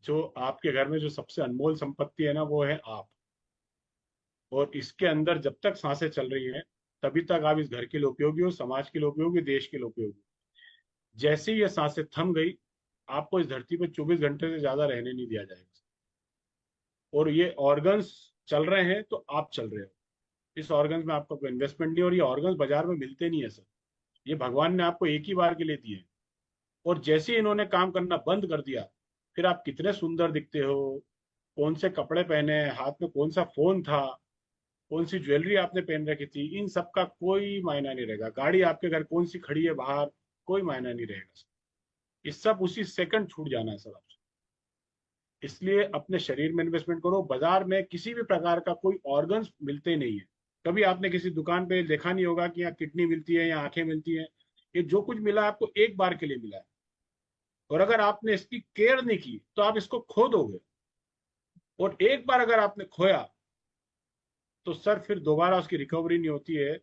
जो आपके घर में जो सबसे अनमोल संपत्ति है ना, वो है आप। और इसके अंदर जब तक सांसें चल रही हैं, तभी तक आप इस घर के लिए उपयोगी हो, समाज के लिए उपयोगी, देश के लिए उपयोगी हो। जैसे ही ये सांसें थम गई, आपको इस धरती पर 24 घंटे से ज्यादा रहने नहीं दिया जाएगा। और ये ऑर्गन्स चल रहे हैं तो आप चल रहे हो। इस ऑर्गन्स में आपका कोई इन्वेस्टमेंट नहीं, और ये ऑर्गन्स बाजार में मिलते नहीं है सर। ये भगवान ने आपको एक ही बार के लिए दिए हैं। और जैसे ही इन्होंने काम करना बंद कर दिया, फिर आप कितने सुंदर दिखते हो, कौन से कपड़े पहने, हाथ में कौन सा फोन था, कौन सी ज्वेलरी आपने पहन रखी थी, इन सब का कोई मायना नहीं रहेगा। गाड़ी आपके घर कौन सी खड़ी है बाहर, कोई मायना नहीं रहेगा। ये सब उसी सेकंड छूट जाना है सर आपसे। इसलिए अपने शरीर में इन्वेस्टमेंट करो। बाजार में किसी भी प्रकार का कोई ऑर्गन्स मिलते नहीं है। कभी आपने किसी दुकान पे देखा नहीं होगा कि यहाँ किडनी मिलती है या आंखें मिलती है। ये जो कुछ मिला आपको एक बार के लिए मिला है। और अगर आपने इसकी केयर नहीं की तो आप इसको खो दोगे। और एक बार अगर आपने खोया, तो सर फिर दोबारा उसकी रिकवरी नहीं होती है।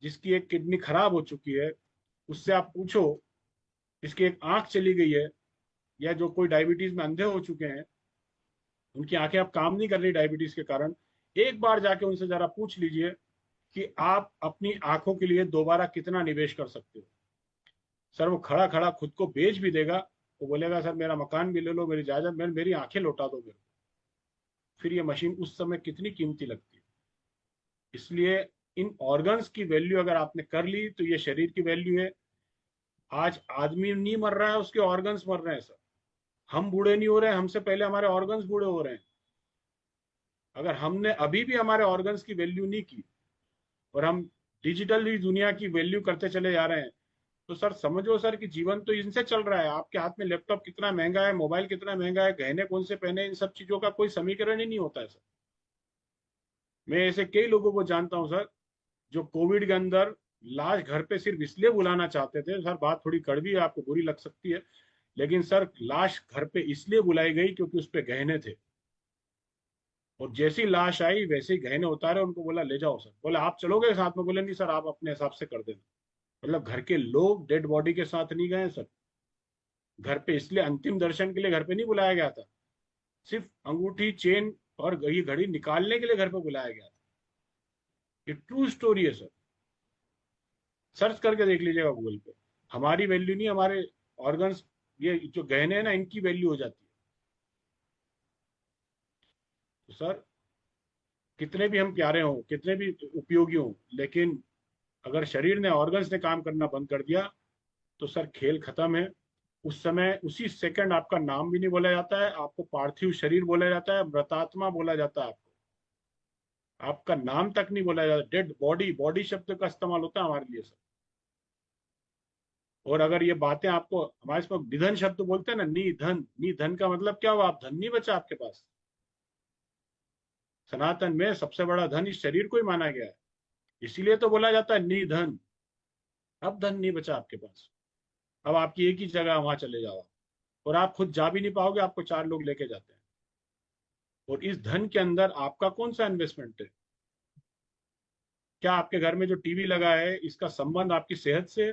जिसकी एक किडनी खराब हो चुकी है, उससे आप पूछो, इसकी एक आंख चली गई है, या जो कोई डायबिटीज में अंधे हो चुके हैं, उनकी आंखें अब काम नहीं कर रही डायबिटीज के कारण, एक बार जाके उनसे जरा पूछ लीजिए कि आप अपनी आंखों के लिए दोबारा कितना निवेश कर सकते हो। सर वो खड़ा खड़ा खुद को बेच भी देगा। वो बोलेगा सर मेरा मकान भी ले लो, मेरी जायदाद, मेरी आंखें लौटा दो मेरे को। फिर ये मशीन उस समय कितनी कीमती लगती है। इसलिए इन ऑर्गन्स की वैल्यू अगर आपने कर ली, तो ये शरीर की वैल्यू है। आज आदमी नहीं मर रहा है, उसके ऑर्गन्स मर रहे हैं सर। हम बूढ़े नहीं हो रहे हैं, हमसे पहले हमारे ऑर्गन्स बूढ़े हो रहे हैं। अगर हमने अभी भी हमारे ऑर्गन्स की वैल्यू नहीं की, और हम डिजिटली दुनिया की वैल्यू करते चले जा रहे हैं, तो सर समझो सर कि जीवन तो इनसे चल रहा है। आपके हाथ में लैपटॉप कितना महंगा है, मोबाइल कितना महंगा है, गहने कौन से पहने, इन सब चीजों का कोई समीकरण ही नहीं होता है सर। मैं ऐसे कई लोगों को जानता हूँ सर, जो कोविड के अंदर लाश घर पे सिर्फ इसलिए बुलाना चाहते थे। सर बात थोड़ी कड़वी है, आपको बुरी लग सकती है, लेकिन सर लाश घर पे इसलिए बुलाई गई क्योंकि उस पे गहने थे। और जैसी लाश आई वैसे ही गहने उतारे, उनको बोला ले जाओ सर। बोले आप चलोगे साथ में? बोले नहीं सर, आप अपने हिसाब से कर देना। मतलब घर के लोग डेड बॉडी के साथ नहीं गए सर। घर पे इसलिए अंतिम दर्शन के लिए घर पे नहीं बुलाया गया था, सिर्फ अंगूठी, चेन और ये घड़ी निकालने के लिए घर पे बुलाया गया था। ये ट्रू स्टोरी है सर। सर्च करके देख लीजिएगा गूगल पे। हमारी वैल्यू नहीं, हमारे ऑर्गन्स, ये जो गहने हैं ना, इनकी वैल्यू हो जाती है। तो सर कितने भी हम प्यारे हों, कितने भी उपयोगी हों, लेकिन अगर शरीर ने, ऑर्गन्स ने काम करना बंद कर दिया, तो सर खेल खत्म है। उस समय उसी सेकंड आपका नाम भी नहीं बोला जाता है, आपको पार्थिव शरीर बोला जाता है, मृतात्मा बोला जाता है आपको। आपका नाम तक नहीं बोला जाता। डेड बॉडी, बॉडी शब्द का इस्तेमाल होता है हमारे लिए सर। और अगर ये बातें आपको, हमारे इसमें निधन शब्द बोलते हैं ना, निधन, निधन का मतलब क्या हुआ? आप धन नहीं बचा आपके पास। सनातन में सबसे बड़ा धन इस शरीर को ही माना गया है। इसीलिए तो बोला जाता है निधन। अब धन नहीं बचा आपके पास। अब आपकी एक ही जगह, वहां चले जाओ आप। और आप खुद जा भी नहीं पाओगे, आपको चार लोग लेके जाते हैं। और इस धन के अंदर आपका कौन सा इन्वेस्टमेंट है? क्या आपके घर में जो टीवी लगा है, इसका संबंध आपकी सेहत से?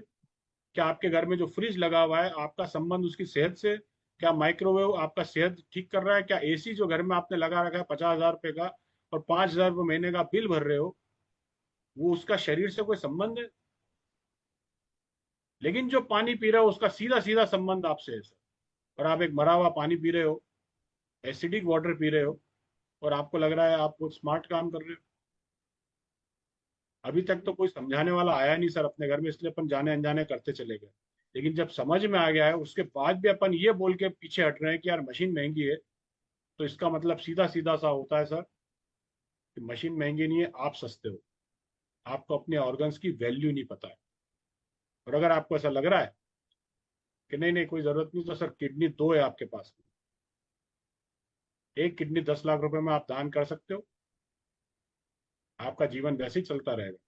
क्या आपके घर में जो फ्रिज लगा हुआ है, आपका संबंध उसकी सेहत से? क्या माइक्रोवेव आपका सेहत ठीक कर रहा है? क्या एसी जो घर में आपने लगा रखा है 50,000 रुपए का, और 5,000 रुपये महीने का बिल भर रहे हो, वो उसका शरीर से कोई संबंध है? लेकिन जो पानी पी रहे हो, उसका सीधा सीधा संबंध आपसे है सर। और आप एक मरा हुआ पानी पी रहे हो, एसिडिक वाटर पी रहे हो, और आपको लग रहा है आप बहुत स्मार्ट काम कर रहे हो। अभी तक तो कोई समझाने वाला आया नहीं सर अपने घर में, इसलिए अपन जाने अनजाने करते चले गए। लेकिन जब समझ में आ गया है, उसके बाद भी अपन ये बोल के पीछे हट रहे हैं कि यार मशीन महंगी है, तो इसका मतलब सीधा सीधा सा होता है सर कि मशीन महंगी नहीं है, आप सस्ते हो। आपको अपने ऑर्गन्स की वैल्यू नहीं पता है। और अगर आपको ऐसा लग रहा है कि नहीं नहीं कोई जरूरत नहीं, तो सर किडनी दो है आपके पास। एक किडनी 10 लाख रुपए में आप दान कर सकते हो। आपका जीवन वैसे ही चलता रहेगा।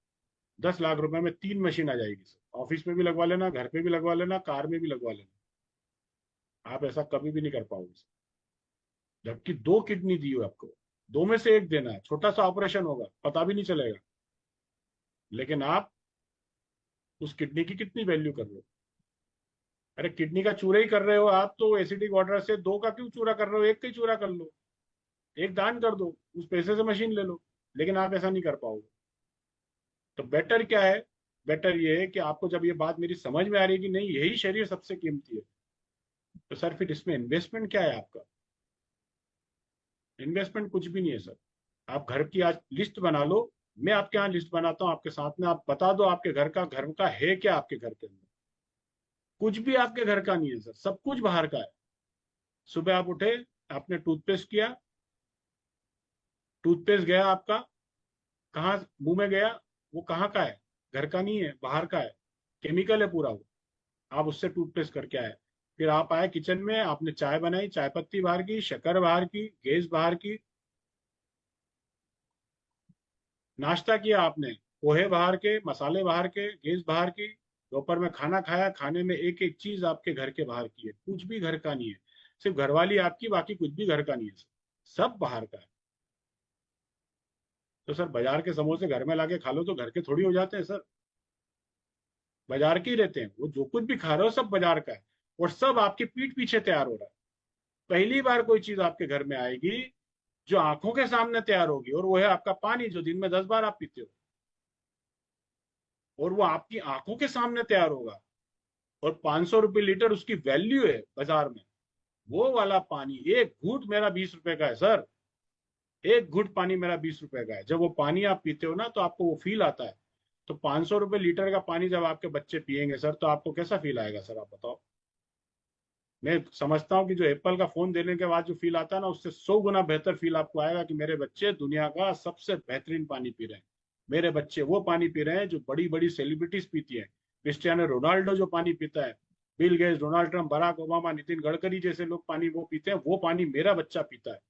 10 लाख रुपए में 3 मशीन आ जाएगी सर। ऑफिस में भी लगवा लेना, घर पे भी लगवा लेना, कार में भी लगवा लेना। आप ऐसा कभी भी नहीं कर पाओगे सर। जबकि दो किडनी दी हो आपको, दो में से एक देना है, छोटा सा ऑपरेशन होगा, पता भी नहीं चलेगा। लेकिन आप उस किडनी की कितनी वैल्यू कर रहे हो? अरे किडनी का चूरा ही कर रहे हो आप, तो एसिडिक वाटर से दो का क्यों चूरा कर रहे हो, एक का ही चूरा कर लो, एक दान कर दो, उस पैसे से मशीन ले लो। लेकिन आप ऐसा नहीं कर पाओगे। तो बेटर क्या है, बेटर ये है कि आपको जब ये बात मेरी समझ में आ रही है कि नहीं यही शरीर सबसे कीमती है, तो सर फिर इसमें इन्वेस्टमेंट क्या है आपका? इन्वेस्टमेंट कुछ भी नहीं है सर। आप घर की आज लिस्ट बना लो, मैं आपके यहाँ लिस्ट बनाता हूँ आपके साथ में, आप बता दो आपके घर का है क्या आपके घर के अंदर? कुछ भी आपके घर का नहीं है सर, सब कुछ बाहर का है। सुबह आप उठे, आपने टूथपेस्ट किया, टूथपेस्ट गया आपका कहाँ, मुंह में गया, वो कहाँ का है? घर का नहीं है, बाहर का है, केमिकल है पूरा वो। आप उससे टूथपेस्ट करके आए, फिर आप आए किचन में, आपने चाय बनाई, चाय पत्ती बाहर की, शक्कर बाहर की, गैस बाहर की, नाश्ता किया आपने, पोहे बाहर के, मसाले बाहर के, गैस बाहर की, दोपहर में खाना खाया, खाने में एक एक चीज आपके घर के बाहर की है, कुछ भी घर का नहीं है। सिर्फ घरवाली आपकी, बाकी कुछ भी घर का नहीं है, सब बाहर का है। तो सर बाजार के समोसे घर में लाके खा लो तो घर के थोड़ी हो जाते हैं सर, बाजार के ही रहते हैं। वो जो कुछ भी खा रहे हो सब बाजार का है, और सब आपकी पीठ पीछे तैयार हो रहा है। पहली बार कोई चीज आपके घर में आएगी जो आंखों के सामने तैयार होगी, और वो है आपका पानी, जो दिन में 10 बार आप पीते हो, और वो आपकी आंखों के सामने तैयार होगा। और 500 रुपये लीटर उसकी वैल्यू है बाजार में। वो वाला पानी, एक घूंट मेरा 20 रुपए का है सर, एक घूंट पानी मेरा 20 रुपए का है। जब वो पानी आप पीते हो ना तो आपको वो फील आता है। तो 500 रुपये लीटर का पानी जब आपके बच्चे पियेंगे सर, तो आपको कैसा फील आएगा सर, आप बताओ। मैं समझता हूँ कि जो एप्पल का फोन देने के बाद जो फील आता है ना, उससे 100 गुना बेहतर फील आपको आएगा कि मेरे बच्चे दुनिया का सबसे बेहतरीन पानी पी रहे हैं। मेरे बच्चे वो पानी पी रहे हैं जो बड़ी बड़ी सेलिब्रिटीज पीती हैं। क्रिस्टियानो रोनाल्डो जो पानी पीता है, Bill Gates, Donald Trump, Barack Obama, Nitin Gadkari जैसे लोग पानी वो पीते हैं, वो पानी मेरा बच्चा पीता है।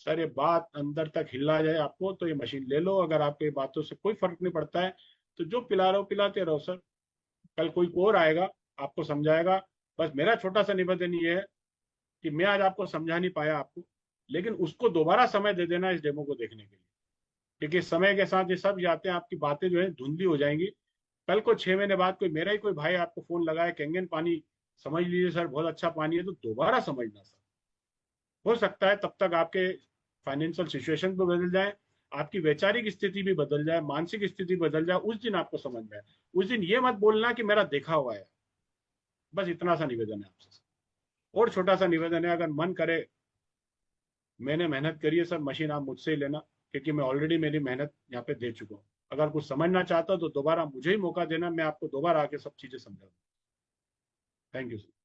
सर ये बात अंदर तक हिला जाए आपको तो ये मशीन ले लो। अगर आपको ये बातों से कोई फर्क नहीं पड़ता है, तो जो पिला रहे हो पिलाते रहो सर। कल कोई और आएगा, आपको समझाएगा। बस मेरा छोटा सा निवेदन ये है कि मैं आज आपको समझा नहीं पाया आपको, लेकिन उसको दोबारा समय दे देना इस डेमो को देखने के लिए। क्योंकि समय के साथ ये सब जाते हैं, आपकी बातें जो है धुंधली हो जाएंगी। कल को 6 महीने बाद कोई मेरा ही कोई भाई आपको फोन लगाए, केंगन पानी समझ लीजिए सर बहुत अच्छा पानी है, तो दोबारा समझना सर। हो सकता है तब तक आपके फाइनेंशियल सिचुएशन भी बदल जाए, आपकी वैचारिक स्थिति भी बदल जाए, मानसिक स्थिति बदल जाए, उस दिन आपको समझ में आए। उस दिन ये मत बोलना कि मेरा देखा हुआ है। बस इतना सा निवेदन है आपसे। और छोटा सा निवेदन है, अगर मन करे, मैंने मेहनत करी है सर, मशीन आप मुझसे ही लेना, क्योंकि मैं ऑलरेडी मेरी मेहनत यहाँ पे दे चुका हूँ। अगर कुछ समझना चाहता तो दोबारा मुझे ही मौका देना, मैं आपको दोबारा आके सब चीजें समझा दूँ। Thank you sir.